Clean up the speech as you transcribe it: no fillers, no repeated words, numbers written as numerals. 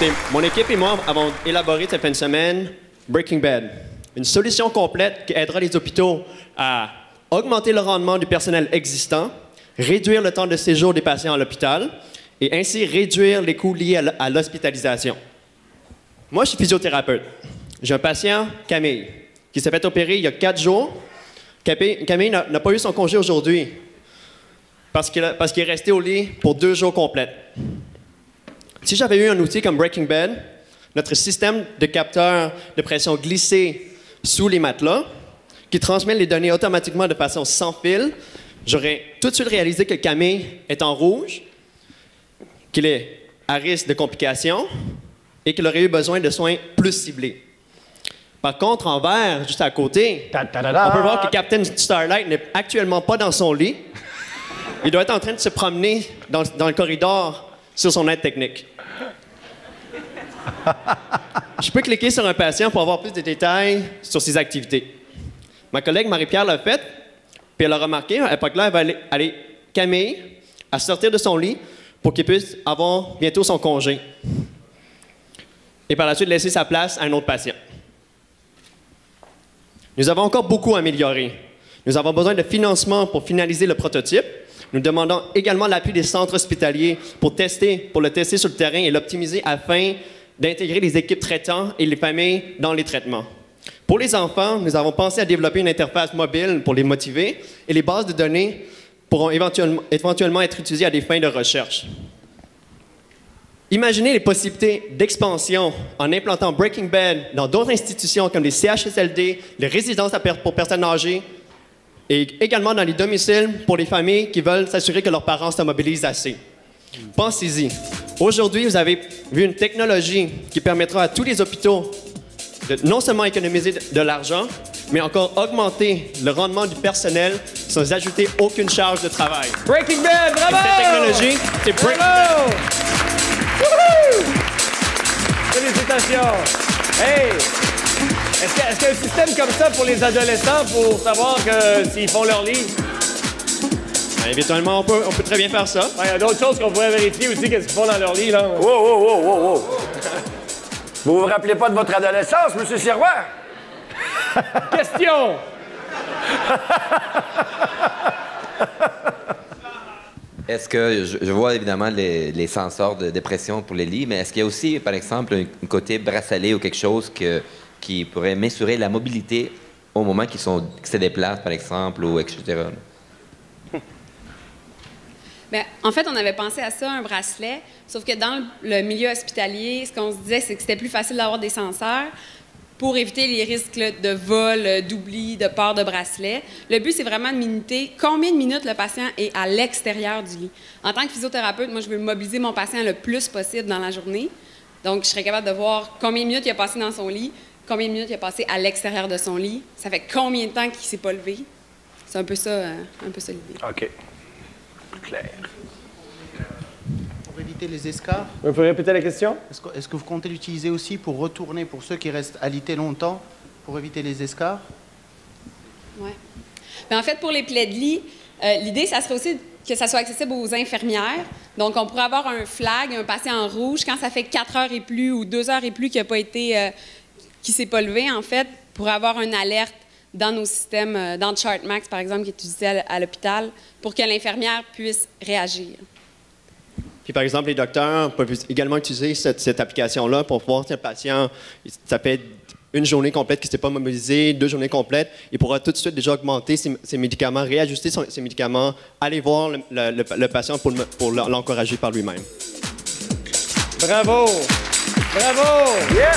Écoutez, mon équipe et moi avons élaboré cette fin de semaine Breaking Bad, une solution complète qui aidera les hôpitaux à augmenter le rendement du personnel existant, réduire le temps de séjour des patients à l'hôpital et ainsi réduire les coûts liés à l'hospitalisation. Moi, je suis physiothérapeute. J'ai un patient, Camille, qui s'est fait opérer il y a 4 jours. Camille n'a pas eu son congé aujourd'hui parce qu'il est resté au lit pour 2 jours complets. Si j'avais eu un outil comme Breaking Bad, notre système de capteurs de pression glissés sous les matelas, qui transmet les données automatiquement de façon sans fil, j'aurais tout de suite réalisé que Camille est en rouge, qu'il est à risque de complications et qu'il aurait eu besoin de soins plus ciblés. Par contre, en vert, juste à côté, on peut voir que Captain Starlight n'est actuellement pas dans son lit. Il doit être en train de se promener dans le corridor sur son aide technique. Je peux cliquer sur un patient pour avoir plus de détails sur ses activités. Ma collègue Marie-Pierre l'a fait, puis elle a remarqué, à l'époque-là, elle va aller Camille à sortir de son lit pour qu'il puisse avoir bientôt son congé. Et par la suite, laisser sa place à un autre patient. Nous avons encore beaucoup à améliorer. Nous avons besoin de financement pour finaliser le prototype. Nous demandons également l'appui des centres hospitaliers pour le tester sur le terrain et l'optimiser afin d'intégrer les équipes traitantes et les familles dans les traitements. Pour les enfants, nous avons pensé à développer une interface mobile pour les motiver et les bases de données pourront éventuellement être utilisées à des fins de recherche. Imaginez les possibilités d'expansion en implantant Breaking Bad dans d'autres institutions comme les CHSLD, les résidences pour personnes âgées et également dans les domiciles pour les familles qui veulent s'assurer que leurs parents se mobilisent assez. Pensez-y. Aujourd'hui, vous avez vu une technologie qui permettra à tous les hôpitaux de non seulement économiser de l'argent, mais encore augmenter le rendement du personnel sans ajouter aucune charge de travail. Breaking Bad, bravo! Et cette technologie, c'est Breaking Bad. Wouhou! Félicitations! Hey! Est-ce qu'il y a un système comme ça pour les adolescents pour savoir que s'ils font leur lit? Éventuellement, on peut très bien faire ça. Il y a d'autres choses qu'on pourrait vérifier aussi, qu'est-ce qu'ils font dans leur lit, là. Wow! Vous vous rappelez pas de votre adolescence, M. Sirois? Question! Est-ce que, je vois évidemment les sensors de dépression pour les lits, mais est-ce qu'il y a aussi, par exemple, un côté bracelet ou quelque chose qui pourrait mesurer la mobilité au moment qu'ils se déplacent, par exemple, ou etc.? Bien, en fait, on avait pensé à ça, un bracelet, sauf que dans le milieu hospitalier, ce qu'on se disait, c'est que c'était plus facile d'avoir des senseurs pour éviter les risques là, de vol, d'oubli, de port de bracelet. Le but, c'est vraiment de minuter combien de minutes le patient est à l'extérieur du lit. En tant que physiothérapeute, moi, je veux mobiliser mon patient le plus possible dans la journée. Donc, je serais capable de voir combien de minutes il a passé dans son lit, combien de minutes il a passé à l'extérieur de son lit, ça fait combien de temps qu'il ne s'est pas levé. C'est un peu ça l'idée. OK. Clair. Pour éviter les escarres, Vous pouvez répéter la question? est-ce que vous comptez l'utiliser aussi pour retourner, pour ceux qui restent alités longtemps, pour éviter les escarres? Oui. En fait, pour les plaies de lit, l'idée, ça serait aussi que ça soit accessible aux infirmières. Donc, on pourrait avoir un flag, un patient en rouge, quand ça fait 4 heures et plus ou 2 heures et plus qu'il n'a pas été, qui s'est pas levé, en fait, pour avoir une alerte dans nos systèmes, dans ChartMax, par exemple, qui est utilisé à l'hôpital, pour que l'infirmière puisse réagir. Puis, par exemple, les docteurs peuvent également utiliser cette application-là pour voir si un patient, ça fait une journée complète qui ne s'est pas mobilisé, 2 journées complètes, il pourra tout de suite déjà augmenter ses médicaments, réajuster ses médicaments, aller voir le patient pour l'encourager par lui-même. Bravo! Bravo! Yeah!